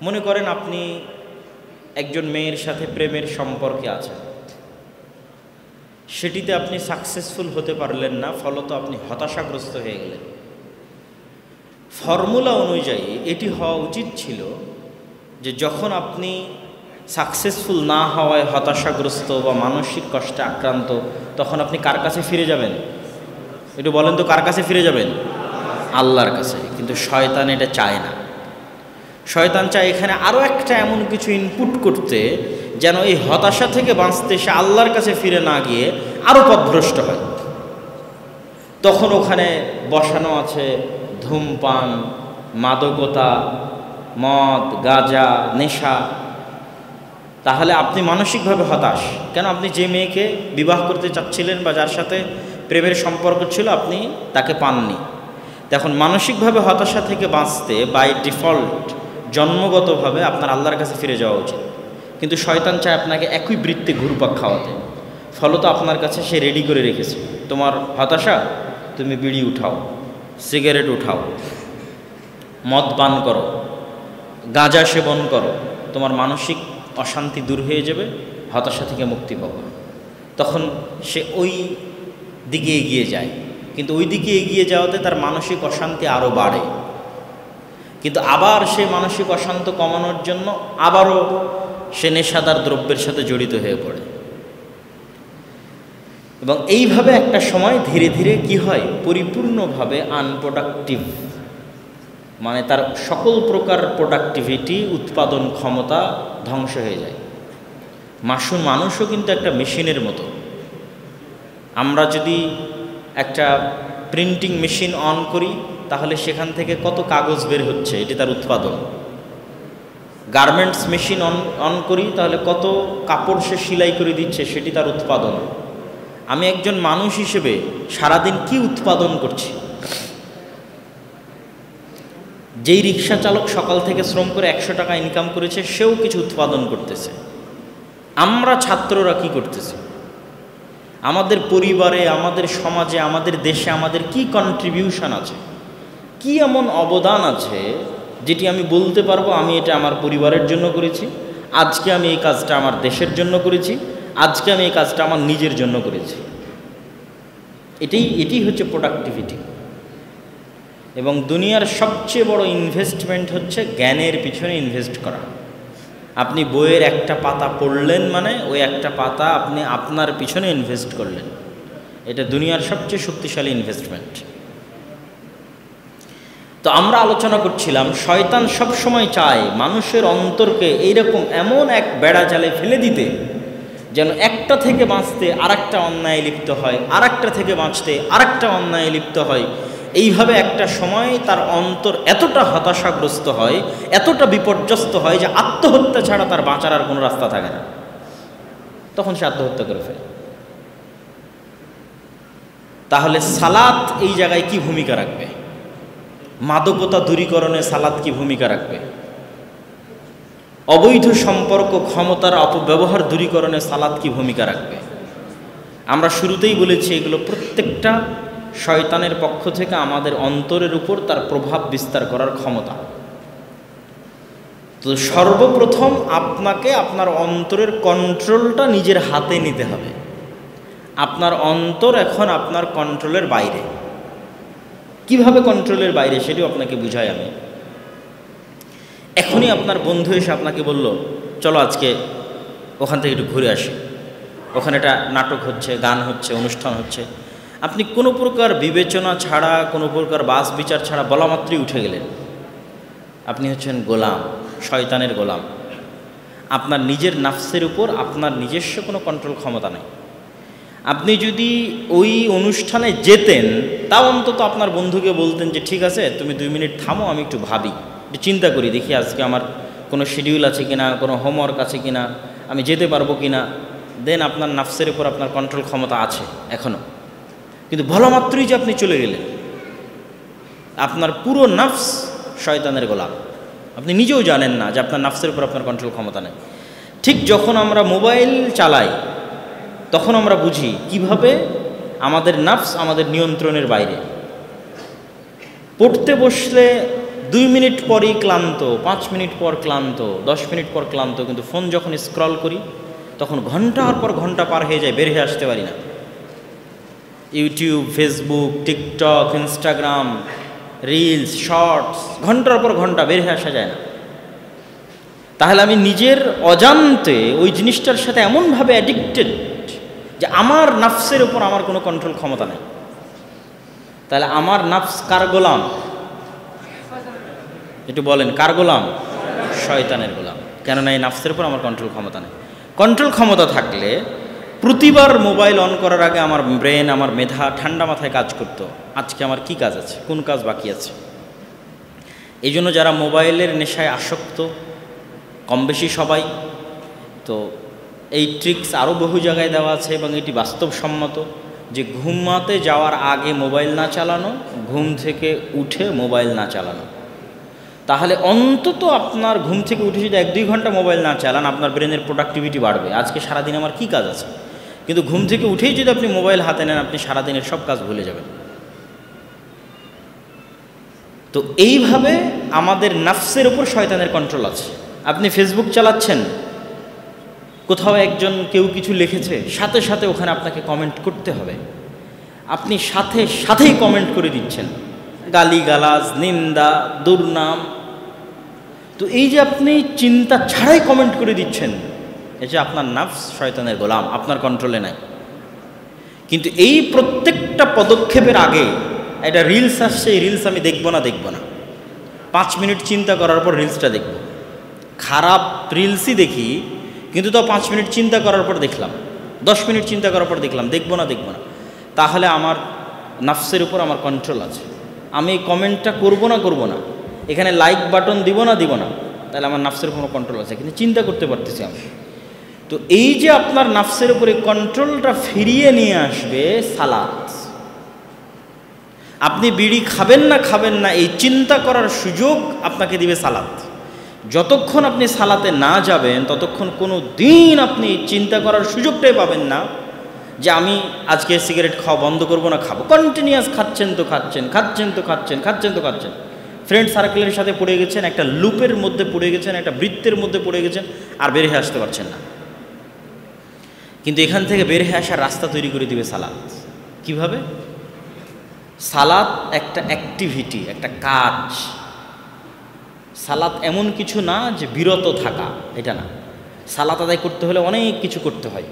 মনে করেন আপনি একজন মেয়ের সাথে প্রেমের সম্পর্কে আছেন, সেটিতে আপনি সাকসেসফুল হতে পারলেন না, ফলত আপনি হতাশাগ্রস্ত হয়ে গেলেন। ফর্মুলা অনুযায়ী এটি হওয়া উচিত ছিল যে যখন আপনি সাকসেসফুল না হওয়ায় হতাশাগ্রস্ত বা মানসিক কষ্টে আক্রান্ত, তখন আপনি কার কাছে ফিরে যাবেন? একটু বলেন তো, কার কাছে ফিরে যাবেন? আল্লাহর কাছে। কিন্তু শয়তান এটা চায় না। শয়তান চায় এখানে আরও একটা এমন কিছু ইনপুট করতে, যেন এই হতাশা থেকে বাঁচতে সে আল্লাহর কাছে ফিরে না গিয়ে আরও পথভ্রষ্ট হয়। তখন ওখানে বসানো আছে ধূমপান, মাদকতা, মদ, গাঁজা, নেশা। তাহলে আপনি মানসিকভাবে হতাশ। কেন? আপনি যে মেয়েকে বিবাহ করতে চাচ্ছিলেন বা যার সাথে প্রেমের সম্পর্ক ছিল, আপনি তাকে পাননি। তখন মানসিকভাবে হতাশা থেকে বাঁচতে বাই ডিফল্ট জন্মগতভাবে আপনার আল্লাহর কাছে ফিরে যাওয়া উচিত। কিন্তু শয়তান চায় আপনাকে একই বৃত্তে ঘুরপাক খাওয়াতে। ফলত আপনার কাছে সে রেডি করে রেখেছে, তোমার হতাশা, তুমি বিড়ি উঠাও, সিগারেট উঠাও, মদ পান করো, গাঁজা সেবন করো, তোমার মানসিক অশান্তি দূর হয়ে যাবে, হতাশা থেকে মুক্তি পাবে। তখন সে ওই দিকে এগিয়ে যায়, কিন্তু ওই দিকে এগিয়ে যাওয়াতে তার মানসিক অশান্তি আরও বাড়ে। কিন্তু আবার সে মানসিক অশান্তি কমানোর জন্য আবারও সে নেশাদার দ্রব্যের সাথে জড়িত হয়ে পড়ে। এবং এইভাবে একটা সময় ধীরে ধীরে কি হয়, পরিপূর্ণভাবে আনপ্রোডাক্টিভ, মানে তার সকল প্রকার প্রোডাক্টিভিটি, উৎপাদন ক্ষমতা ধ্বংস হয়ে যায়। মানুষও কিন্তু একটা মেশিনের মতো। আমরা যদি একটা প্রিন্টিং মেশিন অন করি, তাহলে সেখান থেকে কত কাগজ বের হচ্ছে, এটি তার উৎপাদন। গার্মেন্টস মেশিন অন করি, তাহলে কত কাপড় সে সেলাই করে দিচ্ছে, সেটি তার উৎপাদন। আমি একজন মানুষ হিসেবে সারাদিন কি উৎপাদন করছি? যেই রিক্সা চালক সকাল থেকে শ্রম করে 100 টাকা ইনকাম করেছে, সেও কিছু উৎপাদন করতেছে। আমরা ছাত্ররা কি করতেছি? আমাদের পরিবারে, আমাদের সমাজে, আমাদের দেশে আমাদের কি কন্ট্রিবিউশন আছে, কি এমন অবদান আছে যেটি আমি বলতে পারবো আমি এটা আমার পরিবারের জন্য করেছি, আজকে আমি এই কাজটা আমার দেশের জন্য করেছি, আজকে আমি এই কাজটা আমার নিজের জন্য করেছি। এটি হচ্ছে প্রোডাক্টিভিটি। এবং দুনিয়ার সবচেয়ে বড় ইনভেস্টমেন্ট হচ্ছে জ্ঞানের পিছনে ইনভেস্ট করা। আপনি বইয়ের একটা পাতা পড়লেন মানে ওই একটা পাতা আপনি আপনার পিছনে ইনভেস্ট করলেন। এটা দুনিয়ার সবচেয়ে শক্তিশালী ইনভেস্টমেন্ট। তো আমরা আলোচনা করছিলাম, শয়তান সবসময় চায় মানুষের অন্তরকে এইরকম এমন এক বেড়া জালে ফেলে দিতে, যেন একটা থেকে বাঁচতে আরেকটা অন্যায় লিপ্ত হয়, আরেকটা থেকে বাঁচতে আরেকটা অন্যায় লিপ্ত হয়। এইভাবে একটা সময় তার অন্তর এতটা হতাশাগ্রস্ত হয়, এতটা বিপর্যস্ত হয় যে আত্মহত্যা ছাড়া তার বাঁচার আর কোনো রাস্তা থাকে না। তখন সে আত্মহত্যা করে ফেলে। তাহলে সালাত এই জায়গায় কি ভূমিকা রাখবে? মাদকতা দূরীকরণে সালাত কি ভূমিকা রাখবে? অবৈধ সম্পর্ক, ক্ষমতার অপব্যবহার দূরীকরণে সালাত কি ভূমিকা রাখবে? আমরা শুরুতেই বলেছি, এগুলো প্রত্যেকটা শয়তানের পক্ষ থেকে আমাদের অন্তরের উপর তার প্রভাব বিস্তার করার ক্ষমতা। তো সর্বপ্রথম আপনাকে আপনার অন্তরের কন্ট্রোলটা নিজের হাতে নিতে হবে। আপনার অন্তর এখন আপনার কন্ট্রোলের বাইরে। কিভাবে কন্ট্রোলের বাইরে সেটিও আপনাকে বুঝাই আমি। এখনই আপনার বন্ধু এসে আপনাকে বলল, চলো আজকে ওখান থেকে একটু ঘুরে আসি, ওখানে একটা নাটক হচ্ছে, গান হচ্ছে, অনুষ্ঠান হচ্ছে। আপনি কোনো প্রকার বিবেচনা ছাড়া, কোনো প্রকার বাস বিচার ছাড়া বলা মাত্রই উঠে গেলেন। আপনি হচ্ছেন গোলাম, শয়তানের গোলাম। আপনার নিজের নাফসের উপর আপনার নিজস্ব কোনো কন্ট্রোল ক্ষমতা নেই। আপনি যদি ওই অনুষ্ঠানে যেতেন, তাও অন্তত আপনার বন্ধুকে বলতেন যে ঠিক আছে, তুমি 2 মিনিট থামো, আমি একটু ভাবি, একটু চিন্তা করি, দেখি আজকে আমার কোনো শিডিউল আছে কিনা, কোনো হোমওয়ার্ক আছে কিনা, আমি যেতে পারবো কিনা। দেন আপনার নাফসের উপর আপনার কন্ট্রোল ক্ষমতা আছে এখনও। কিন্তু বলা মাত্রই যে আপনি চলে গেলেন, আপনার পুরো নাফস শয়তানের গোলাম। আপনি নিজেও জানেন না যে আপনার নাফসের উপর আপনার কন্ট্রোল ক্ষমতা নেই। ঠিক যখন আমরা মোবাইল চালাই, তখন আমরা বুঝি কিভাবে আমাদের নাফস আমাদের নিয়ন্ত্রণের বাইরে। পড়তে বসলে 2 মিনিট পরই ক্লান্ত, 5 মিনিট পর ক্লান্ত, 10 মিনিট পর ক্লান্ত, কিন্তু ফোন যখন স্ক্রল করি তখন ঘন্টার পর ঘন্টা পার হয়ে যায়, বের হয়ে আসতে পারি না। YouTube, Facebook, TikTok, Instagram, reels, shorts, ঘন্টার পর ঘন্টা বের হয়ে আসা যায় না। তাহলে আমি নিজের অজান্তে ওই জিনিসটার সাথে এমনভাবে অ্যাডিক্টেড যে আমার নাফসের উপর আমার কোনো কন্ট্রোল ক্ষমতা নেই। তাহলে আমার নাফস কার গোলাম? একটু বলেন, কার গোলাম? শয়তানের গোলাম। কেননা এই নাফসের উপর আমার কন্ট্রোল ক্ষমতা নেই। কন্ট্রোল ক্ষমতা থাকলে প্রতিবার মোবাইল অন করার আগে আমার ব্রেন, আমার মেধা ঠান্ডা মাথায় কাজ করতো, আজকে আমার কি কাজ আছে, কোন কাজ বাকি আছে। এই জন্য যারা মোবাইলের নেশায় আসক্ত, কম বেশি সবাই, তো এই ট্রিক্স আরও বহু জায়গায় দেওয়া আছে এবং এটি বাস্তবসম্মত যে ঘুমাতে যাওয়ার আগে মোবাইল না চালানো, ঘুম থেকে উঠে মোবাইল না চালানো। তাহলে অন্তত আপনার ঘুম থেকে উঠে যদি 1-2 ঘন্টা মোবাইল না চালান, আপনার ব্রেনের প্রোডাক্টিভিটি বাড়বে। আজকে সারাদিন আমার কি কাজ আছে, কিন্তু ঘুম থেকে উঠেই যদি আপনি মোবাইল হাতে নেন, আপনি সারাদিনের সব কাজ ভুলে যাবেন। তো এইভাবে আমাদের নাফসের উপর শয়তানের কন্ট্রোল আছে। আপনি ফেসবুক চালাচ্ছেন, কোথাও একজন কেউ কিছু লিখেছে, সাথে সাথে ওখানে আপনাকে কমেন্ট করতে হবে। আপনি সাথে সাথেই কমেন্ট করে দিচ্ছেন, গালিগালাজ, নিন্দা, দুর্নাম। তো এই যে আপনি চিন্তা ছাড়াই কমেন্ট করে দিচ্ছেন, এই যে আপনার নাফস শয়তানের গোলাম, আপনার কন্ট্রোলে নাই। কিন্তু এই প্রত্যেকটা পদক্ষেপের আগে একটা রিলস আসছে, এই রিলস আমি দেখব না 5 মিনিট চিন্তা করার পর রিলসটা দেখব। খারাপ রিলসই দেখি, কিন্তু তাও 5 মিনিট চিন্তা করার পর দেখলাম, 10 মিনিট চিন্তা করার পর দেখলাম, দেখব না। তাহলে আমার নাফসের উপর আমার কন্ট্রোল আছে। আমি এই কমেন্টটা করব না, এখানে লাইক বাটন দিব না, তাহলে আমার নাফসের উপর কন্ট্রোল আছে, কিন্তু চিন্তা করতে পারতেছি আমি। তো এই যে আপনার নাফসের উপরে কন্ট্রোলটা ফিরিয়ে নিয়ে আসবে সালাত। আপনি বিড়ি খাবেন না এই চিন্তা করার সুযোগ আপনাকে দিবে সালাত। যতক্ষণ আপনি সালাতে না যাবেন ততক্ষণ কোনো দিন আপনি চিন্তা করার সুযোগটাই পাবেন না যে আমি আজকে সিগারেট খাওয়া বন্ধ করব না, খাবো। কন্টিনিউয়াস খাচ্ছেন। ফ্রেন্ড সার্কেলের সাথে পড়ে গেছেন, একটা লুপের মধ্যে পড়ে গেছেন, একটা বৃত্তের মধ্যে পড়ে গেছেন, আর বের হয়ে আসতে পারছেন না। কিন্তু এখান থেকে বের হয়ে আসার রাস্তা তৈরি করে দিবে সালাত। কিভাবে? সালাত একটা অ্যাক্টিভিটি, একটা কাজ। সালাত এমন কিছু না যে বিরত থাকা, এটা না। সালাত আদায় করতে হলে অনেক কিছু করতে হয়,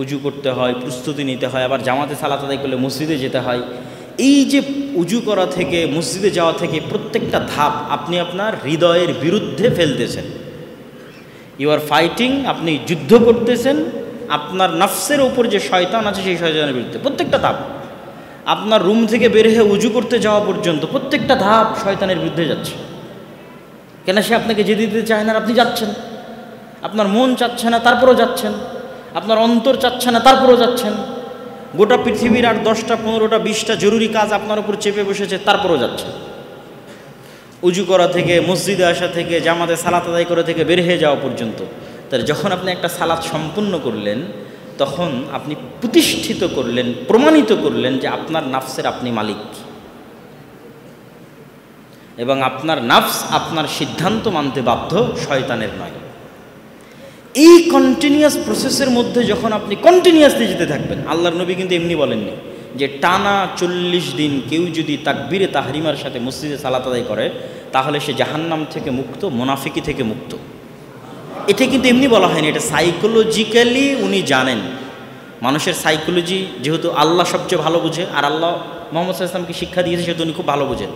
উজু করতে হয়, প্রস্তুতি নিতে হয়, আবার জামাতে সালাত আদায় করলে মসজিদে যেতে হয়। এই যে উজু করা থেকে মসজিদে যাওয়া থেকে প্রত্যেকটা ধাপ আপনি আপনার হৃদয়ের বিরুদ্ধে ফেলতেছেন। ইউ আর ফাইটিং, আপনি যুদ্ধ করতেছেন আপনার নফসের উপর যে শয়তান আছে সেই শয়তানের বিরুদ্ধে। প্রত্যেকটা ধাপ, আপনার রুম থেকে বের হয়ে উজু করতে যাওয়া পর্যন্ত প্রত্যেকটা ধাপ শয়তানের বিরুদ্ধে যাচ্ছে। কেন? সে আপনাকে যেতে দিতে চায় না, আপনি যাচ্ছেন। আপনার মন চাচ্ছে না, তারপরও যাচ্ছেন। আপনার অন্তর চাচ্ছে না, তারপরও যাচ্ছেন। গোটা পৃথিবীর আর 10টা 15টা 20টা জরুরি কাজ আপনার উপর চেপে বসেছে, তারপরও যাচ্ছেন। উজু করা থেকে, মসজিদে আসা থেকে, জামাতে সালাত আদায় করা থেকে বের হয়ে যাওয়া পর্যন্ত। তাহলে যখন আপনি একটা সালাত সম্পূর্ণ করলেন, তখন আপনি প্রতিষ্ঠিত করলেন, প্রমাণিত করলেন যে আপনার নাফসের আপনি মালিক, এবং আপনার নাফস আপনার সিদ্ধান্ত মানতে বাধ্য, শয়তানের নয়। এই কন্টিনিউয়াস প্রসেসের মধ্যে যখন আপনি কন্টিনিউয়াসলি যেতে থাকবেন, আল্লাহর নবী কিন্তু এমনি বলেননি যে টানা 40 দিন কেউ যদি তাকবীরে তাহরিমার সাথে মসজিদে সালাত আদায় করে তাহলে সে জাহান্নাম থেকে মুক্ত, মুনাফিকি থেকে মুক্ত। এটা কিন্তু এমনি বলা হয়নি, এটা সাইকোলজিক্যালি উনি জানেন। মানুষের সাইকোলজি যেহেতু আল্লাহ সবচেয়ে ভালো বুঝে, আর আল্লাহ মুহাম্মদ সাল্লাল্লাহু আলাইহি ওয়াসাল্লামকে শিক্ষা দিয়েছে, সেহেতু উনি খুব ভালো বুঝেন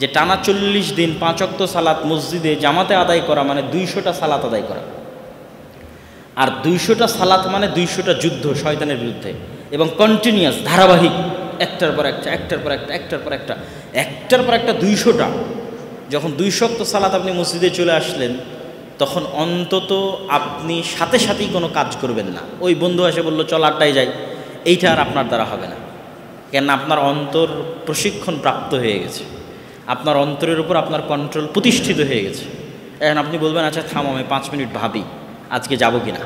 যে টানা 40 দিন 5 ওয়াক্ত সালাত মসজিদে জামাতে আদায় করা মানে 200টা সালাত আদায় করা। আর 200টা সালাত মানে 200টা যুদ্ধ শয়তানের বিরুদ্ধে, এবং কন্টিনিউয়াস, ধারাবাহিক, একটার পর একটা, একটার পর একটা, একটার পর একটা, একটার পর একটা 200টা। যখন 200 ওয়াক্ত সালাত আপনি মসজিদে চলে আসলেন, তখন অন্তত আপনি সাথে সাথেই কোনো কাজ করবেন না। ওই বন্ধু এসে বললো চল আড্ডায় যাই, এইটা আর আপনার দ্বারা হবে না। কেন? আপনার অন্তর প্রশিক্ষণ প্রাপ্ত হয়ে গেছে, আপনার অন্তরের উপর আপনার কন্ট্রোল প্রতিষ্ঠিত হয়ে গেছে। এখন আপনি বলবেন আচ্ছা থাম, আমি 5 মিনিট ভাবি আজকে যাব কি না,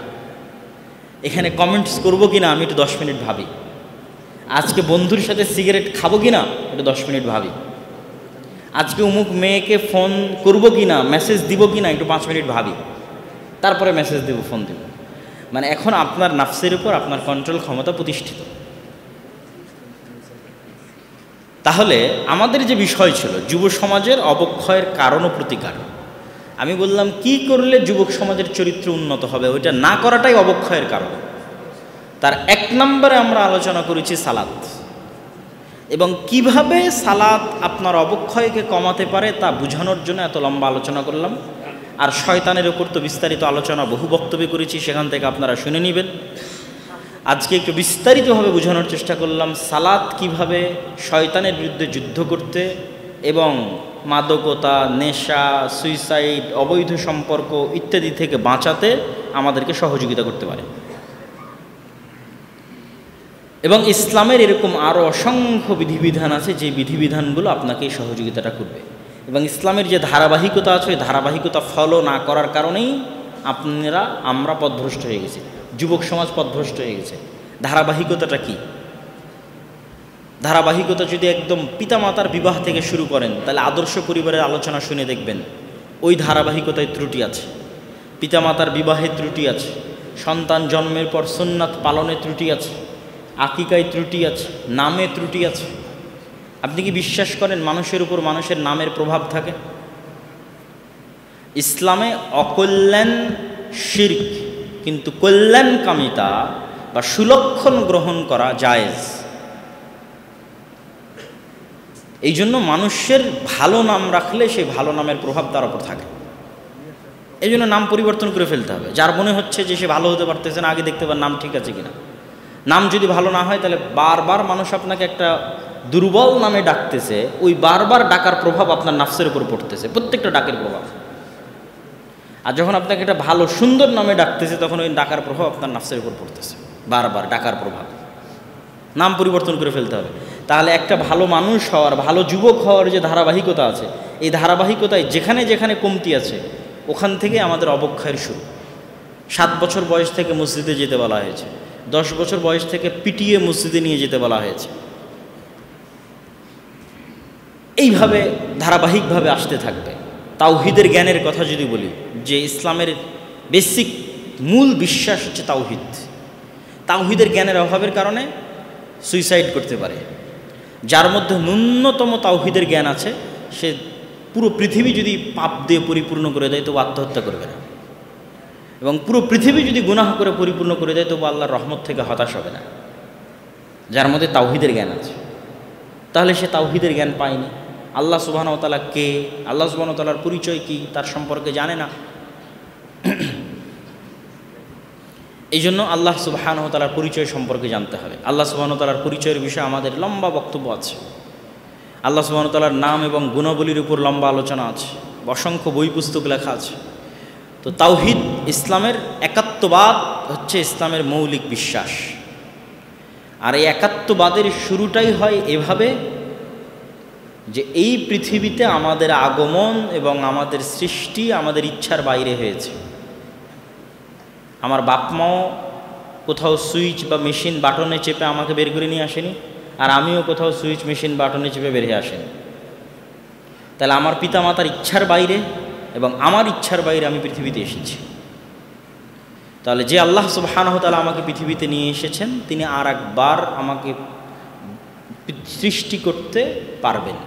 এখানে কমেন্টস করব কি না, আমি একটু 10 মিনিট ভাবি। আজকে বন্ধুর সাথে সিগারেট খাবো কি না, একটু 10 মিনিট ভাবি। আজকে অমুক মেয়েকে ফোন করব কি না, মেসেজ দিব কি না, একটু 5 মিনিট ভাবি, তারপরে মেসেজ দেব, ফোন দেব। মানে এখন আপনার নাফসের উপর আপনার কন্ট্রোল ক্ষমতা প্রতিষ্ঠিত। তাহলে আমাদের যে বিষয় ছিল যুব সমাজের অবক্ষয়ের কারণ ও প্রতিকার, আমি বললাম কি করলে যুবক সমাজের চরিত্র উন্নত হবে, ওইটা না করাটাই অবক্ষয়ের কারণ। তার 1 নম্বরে আমরা আলোচনা করেছি সালাত, এবং কিভাবে সালাত আপনার অবক্ষয়কে কমাতে পারে তা বোঝানোর জন্য এত লম্বা আলোচনা করলাম। আর শয়তানের উপর তো বিস্তারিত আলোচনা বহু বক্তব্য করেছি, সেখান থেকে আপনারা শুনে নেবেন। আজকে একটু বিস্তারিতভাবে বোঝানোর চেষ্টা করলাম সালাত কিভাবে শয়তানের বিরুদ্ধে যুদ্ধ করতে এবং মাদকতা, নেশা, সুইসাইড, অবৈধ সম্পর্ক ইত্যাদি থেকে বাঁচাতে আমাদেরকে সহযোগিতা করতে পারে। এবং ইসলামের এরকম আরও অসংখ্য বিধিবিধান আছে যে বিধিবিধানগুলো আপনাকে এই সহযোগিতাটা করবে। এবং ইসলামের যে ধারাবাহিকতা আছে ওই ধারাবাহিকতা ফলো না করার কারণেই আমরা পথভ্রষ্ট হয়ে গেছি, যুবক সমাজ পথভ্রষ্ট হয়ে গেছে। ধারাবাহিকতাটা কি? ধারাবাহিকতা যদি একদম পিতামাতার বিবাহ থেকে শুরু করেন, তাহলে আদর্শ পরিবারের আলোচনা শুনে দেখবেন ওই ধারাবাহিকতায় ত্রুটি আছে, পিতামাতার বিবাহে ত্রুটি আছে, সন্তান জন্মের পর সুন্নাত পালনে ত্রুটি আছে, আকিকায় ত্রুটি আছে, নামে ত্রুটি আছে। আপনি কি বিশ্বাস করেন মানুষের উপর মানুষের নামের প্রভাব থাকে? ইসলামে অকল্যাণ শিরক, কিন্তু কল্যাণকামিতা বা সুলক্ষণ গ্রহণ করা জায়েজ। এই জন্য মানুষের ভালো নাম রাখলে সেই ভালো নামের প্রভাব তার উপর থাকে। এই জন্য নাম পরিবর্তন করে ফেলতে হবে। যার মনে হচ্ছে যে সে ভালো হতে পারতেছে না, আগে দেখতে পার নাম ঠিক আছে কিনা। নাম যদি ভালো না হয় তাহলে বারবার মানুষ আপনাকে একটা দুর্বল নামে ডাকতেছে, ওই বারবার ডাকার প্রভাব আপনার নাফসের উপর পড়তেছে, প্রত্যেকটা ডাকের প্রভাব। আর যখন আপনাকে একটা ভালো সুন্দর নামে ডাকতেছে তখন ওই ডাকার প্রভাব আপনার নাফসের উপর পড়তেছে, বারবার ডাকার প্রভাব। নাম পরিবর্তন করে ফেলতে হবে। তাহলে একটা ভালো মানুষ হওয়ার, ভালো যুবক হওয়ার যে ধারাবাহিকতা আছে, এই ধারাবাহিকতায় যেখানে যেখানে কমতি আছে ওখান থেকে আমাদের অবক্ষয়ের শুরু। 7 বছর বয়স থেকে মসজিদে যেতে বলা হয়েছে, 10 বছর বয়স থেকে পিটিয়ে মসজিদে নিয়ে যেতে বলা হয়েছে। এইভাবে ধারাবাহিকভাবে আসতে থাকবে। তাওহীদের জ্ঞানের কথা যদি বলি, যে ইসলামের বেসিক মূল বিশ্বাস হচ্ছে তাওহীদ। তাওহীদের জ্ঞানের অভাবের কারণে সুইসাইড করতে পারে। যার মধ্যে ন্যূনতম তাওহীদের জ্ঞান আছে সে পুরো পৃথিবী যদি পাপ দিয়ে পরিপূর্ণ করে দেয় তবু আত্মহত্যা করবে না, এবং পুরো পৃথিবী যদি গুনাহ করে পরিপূর্ণ করে দেয় তবু আল্লাহর রহমত থেকে হতাশ হবে না, যার মধ্যে তাওহীদের জ্ঞান আছে। তাহলে সে তাওহীদের জ্ঞান পায়নি। আল্লাহ সুবহানাহু ওয়া তাআলা কে, আল্লাহ সুবহানাহু ওয়া তাআলার পরিচয় কি তার সম্পর্কে জানে না। এই জন্য আল্লাহ সুবহানাহু ওয়া তাআলার পরিচয় সম্পর্কে জানতে হবে। আল্লাহ সুবহানাহু ওয়া তাআলার পরিচয়ের বিষয়ে আমাদের লম্বা বক্তব্য আছে। আল্লাহ সুবহানাহু ওয়া তাআলার নাম এবং গুণাবলীর উপর লম্বা আলোচনা আছে, অসংখ্য বই পুস্তক লেখা আছে। তো তাওহীদ, ইসলামের একাত্মবাদ হচ্ছে ইসলামের মৌলিক বিশ্বাস। আর এই একাত্মবাদের শুরুটাই হয় এভাবে যে এই পৃথিবীতে আমাদের আগমন এবং আমাদের সৃষ্টি আমাদের ইচ্ছার বাইরে হয়েছে। আমার বাপ মাও কোথাও সুইচ বা মেশিন বাটনে চেপে আমাকে বের করে নিয়ে আসেনি, আর আমিও কোথাও সুইচ মেশিন বাটনে চেপে বের হয়ে আসেনি। তাহলে আমার পিতা মাতার ইচ্ছার বাইরে এবং আমার ইচ্ছার বাইরে আমি পৃথিবীতে এসেছি। তাহলে যে আল্লাহ সুবহানাহু ওয়া তাআলা আমাকে পৃথিবীতে নিয়ে এসেছেন তিনি আর একবার আমাকে সৃষ্টি করতে পারবেন,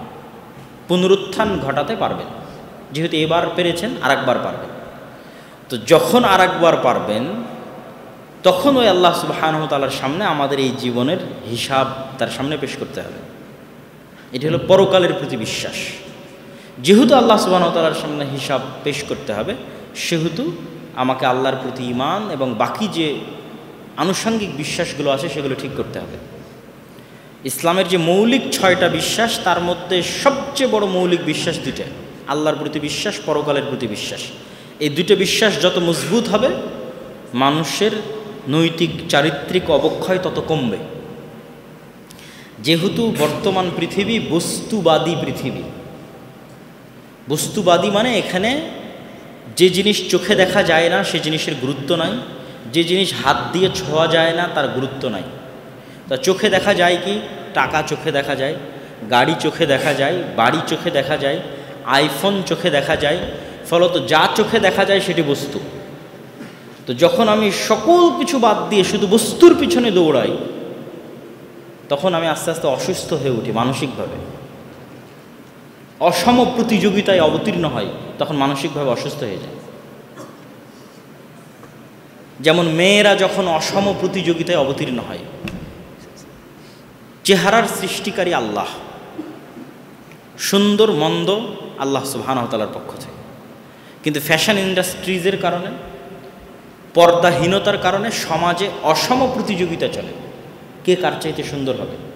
পুনরুত্থান ঘটাতে পারবেন। যেহেতু এবার পেরেছেন আর একবার পারবেন। তো যখন আর একবার পারবেন তখন ওই আল্লাহ সুবহানাহু ওয়া তাআলার সামনে আমাদের এই জীবনের হিসাব তার সামনে পেশ করতে হবে। এটি হলো পরকালের প্রতি বিশ্বাস। যেহেতু আল্লাহ সুবহানাহু ওয়া তাআলার সামনে হিসাব পেশ করতে হবে, সেহেতু আমাকে আল্লাহর প্রতি ঈমান এবং বাকি যে আনুষঙ্গিক বিশ্বাসগুলো আছে সেগুলো ঠিক করতে হবে। ইসলামের যে মৌলিক 6টা বিশ্বাস তার মধ্যে সবচেয়ে বড় মৌলিক বিশ্বাস 2টা, আল্লাহর প্রতি বিশ্বাস, পরকালের প্রতি বিশ্বাস। এই 2টা বিশ্বাস যত মজবুত হবে মানুষের নৈতিক চারিত্রিক অবক্ষয় তত কমবে। যেহেতু বর্তমান পৃথিবী বস্তুবাদী পৃথিবী, বস্তুবাদী মানে এখানে যে জিনিস চোখে দেখা যায় না সে জিনিসের গুরুত্ব নাই, যে জিনিস হাত দিয়ে ছোঁয়া যায় না তার গুরুত্ব নাই। তা চোখে দেখা যায় কি? টাকা চোখে দেখা যায়, গাড়ি চোখে দেখা যায়, বাড়ি চোখে দেখা যায়, আইফোন চোখে দেখা যায়, ফলত যা চোখে দেখা যায় সেটি বস্তু। তো যখন আমি সকল কিছু বাদ দিয়ে শুধু বস্তুর পিছনে দৌড়াই, তখন আমি আস্তে আস্তে অসুস্থ হয়ে উঠি মানসিকভাবে। অসম প্রতিযোগিতায় অবতীর্ণ হয়, তখন মানসিকভাবে অসুস্থ হয়ে যায়। যেমন মেয়েরা যখন অসম প্রতিযোগিতায় অবতীর্ণ হয়, চেহারার সৃষ্টিকারী আল্লাহ, সুন্দর মন্দ আল্লাহ সুবহানাহু ওয়া তাআলার পক্ষ থেকে, কিন্তু ফ্যাশন ইন্ডাস্ট্রিজের কারণে, পর্দাহীনতার কারণে সমাজে অসম প্রতিযোগিতা চলে, কে কার চাইতে সুন্দর হবে।